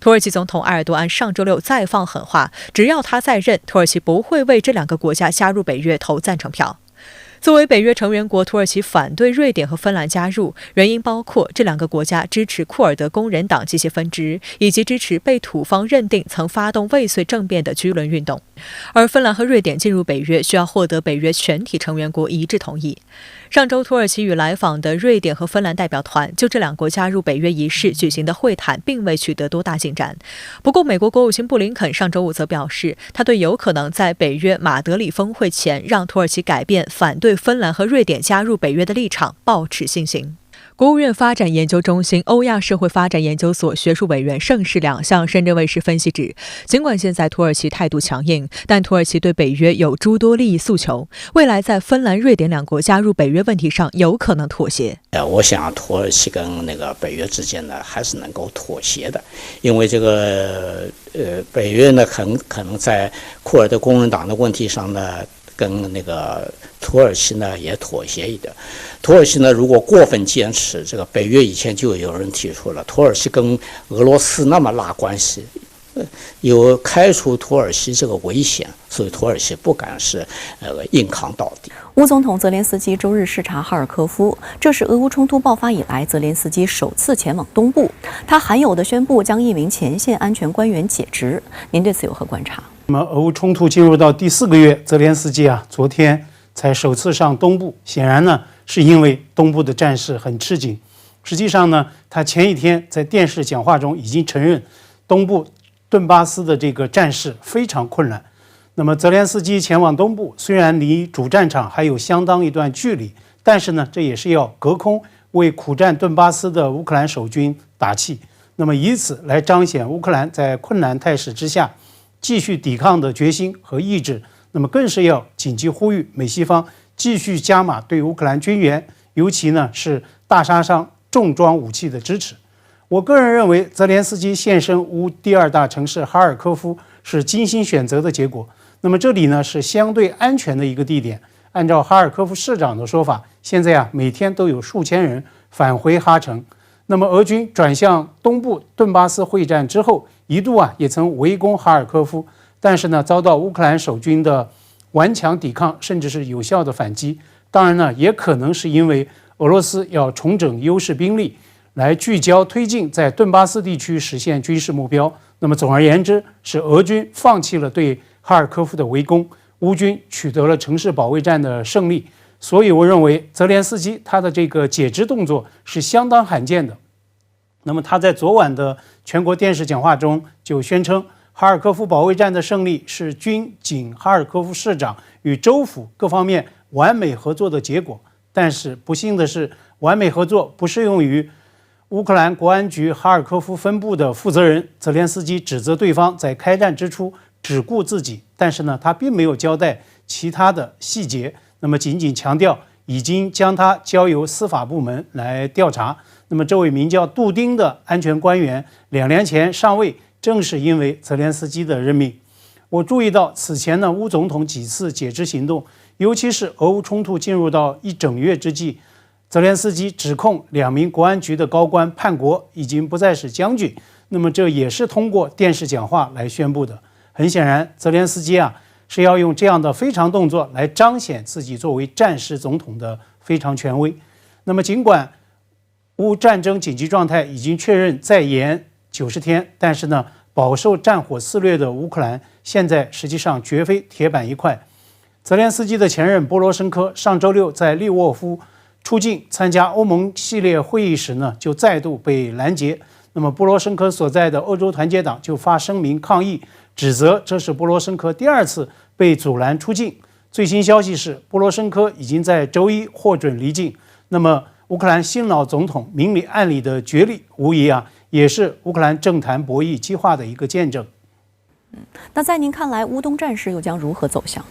土耳其总统埃尔多安上周六再放狠话，只要他在任，土耳其不会为这两个国家加入北约投赞成票。作为北约成员国，土耳其反对瑞典和芬兰加入，原因包括这两个国家支持库尔德工人党机械分支，以及支持被土方认定曾发动未遂政变的居伦运动。而芬兰和瑞典进入北约需要获得北约全体成员国一致同意。上周，土耳其与来访的瑞典和芬兰代表团就这两国加入北约一事举行的会谈，并未取得多大进展。不过，美国国务卿布林肯上周五则表示，他对有可能在北约马德里峰会前让土耳其改变反对芬兰和瑞典加入北约的立场抱持信心。国务院发展研究中心欧亚社会发展研究所学术委员盛世良向深圳卫视分析指，尽管现在土耳其态度强硬，但土耳其对北约有诸多利益诉求，未来在芬兰、瑞典两国加入北约问题上有可能妥协。我想土耳其跟北约之间呢还是能够妥协的，因为这个北约呢可能在库尔德工人党的问题上呢跟土耳其呢也妥协一点。土耳其呢如果过分坚持，这个北约以前就有人提出了，土耳其跟俄罗斯那么拉关系，有开除土耳其这个危险，所以土耳其不敢是硬扛到底。乌总统泽连斯基周日视察哈尔科夫，这是俄乌冲突爆发以来泽连斯基首次前往东部。他罕有地宣布将1名前线安全官员解职。您对此有何观察？那么，俄乌冲突进入到第4个月，泽连斯基昨天才首次上东部，显然呢是因为东部的战事很吃紧。实际上呢，他前一天在电视讲话中已经承认，东部顿巴斯的这个战事非常困难。那么泽连斯基前往东部，虽然离主战场还有相当一段距离，但是呢，这也是要隔空为苦战顿巴斯的乌克兰守军打气，那么以此来彰显乌克兰在困难态势之下继续抵抗的决心和意志。那么更是要紧急呼吁美西方继续加码对乌克兰军援，尤其呢是大杀伤重装武器的支持。我个人认为，泽连斯基现身乌第2大城市哈尔科夫是精心选择的结果。那么这里呢是相对安全的一个地点。按照哈尔科夫市长的说法，现在每天都有数千人返回哈城。那么俄军转向东部顿巴斯会战之后，一度也曾围攻哈尔科夫，但是呢遭到乌克兰守军的顽强抵抗，甚至是有效的反击。当然呢，也可能是因为俄罗斯要重整优势兵力，来聚焦推进在顿巴斯地区实现军事目标。那么总而言之，是俄军放弃了对哈尔科夫的围攻，乌军取得了城市保卫战的胜利。所以我认为泽连斯基他的这个解职动作是相当罕见的。那么他在昨晚的全国电视讲话中就宣称，哈尔科夫保卫战的胜利是军警、哈尔科夫市长与州府各方面完美合作的结果。但是不幸的是，完美合作不适用于乌克兰国安局哈尔科夫分部的负责人。泽连斯基指责对方在开战之初只顾自己，但是呢，他并没有交代其他的细节，那么仅仅强调已经将他交由司法部门来调查。那么这位名叫杜丁的安全官员2年前上位，正是因为泽连斯基的任命。我注意到此前呢，乌总统几次解职行动，尤其是俄乌冲突进入到1整月之际，泽连斯基指控2名国安局的高官叛国，已经不再是将军。那么这也是通过电视讲话来宣布的。很显然，泽连斯基是要用这样的非常动作来彰显自己作为战时总统的非常权威。那么尽管乌战争紧急状态已经确认再延90天，但是呢，饱受战火肆虐的乌克兰现在实际上绝非铁板一块。泽连斯基的前任波罗申科上周六在利沃夫出境参加欧盟系列会议时呢，就再度被拦截。那么波罗申科所在的欧洲团结党就发声明抗议，指责这是波罗申科第2次被阻拦出境。最新消息是，波罗申科已经在周一获准离境。那么乌克兰新老总统明里暗里的角力，无疑也是乌克兰政坛博弈激化的一个见证。那在您看来，乌东战事又将如何走向？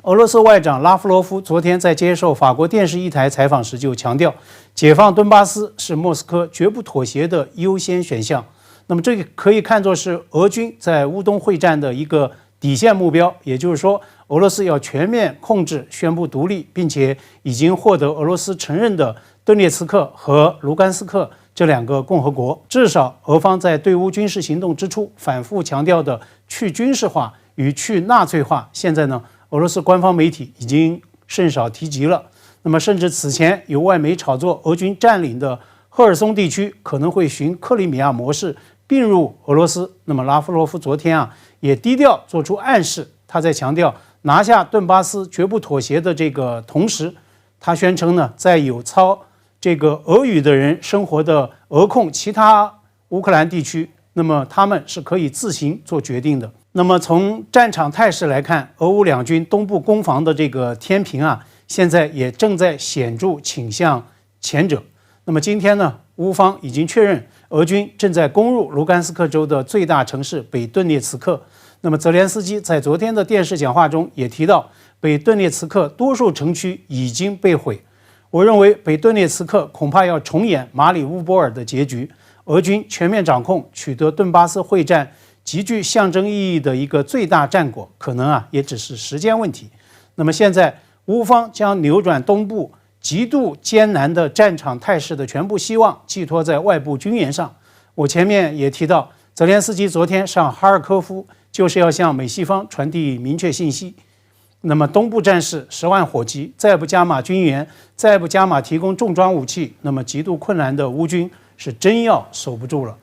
俄罗斯外长拉夫罗夫昨天在接受法国电视一台采访时就强调，解放顿巴斯是莫斯科绝不妥协的优先选项。那么这个可以看作是俄军在乌东会战的一个底线目标，也就是说，俄罗斯要全面控制、宣布独立，并且已经获得俄罗斯承认的顿涅茨克和卢甘斯克这两个共和国。至少俄方在对乌军事行动之初反复强调的去军事化与去纳粹化，现在呢，俄罗斯官方媒体已经甚少提及了。那么，甚至此前有外媒炒作俄军占领的赫尔松地区可能会循克里米亚模式并入俄罗斯。那么，拉夫罗夫昨天也低调做出暗示，他在强调拿下顿巴斯绝不妥协的这个同时，他宣称呢，在有操这个俄语的人生活的俄控其他乌克兰地区，那么他们是可以自行做决定的。那么从战场态势来看，俄乌两军东部攻防的这个天平现在也正在显著倾向前者。那么今天呢，乌方已经确认俄军正在攻入卢甘斯克州的最大城市北顿涅茨克。那么泽连斯基在昨天的电视讲话中也提到，北顿涅茨克多数城区已经被毁。我认为北顿涅茨克恐怕要重演马里乌波尔的结局，俄军全面掌控，取得顿巴斯会战极具象征意义的一个最大战果，可能也只是时间问题。那么现在乌方将扭转东部极度艰难的战场态势的全部希望寄托在外部军援上。我前面也提到，泽连斯基昨天上哈尔科夫就是要向美西方传递明确信息。那么东部战事10万火急，再不加码军援，再不加码提供重装武器，那么极度困难的乌军是真要守不住了。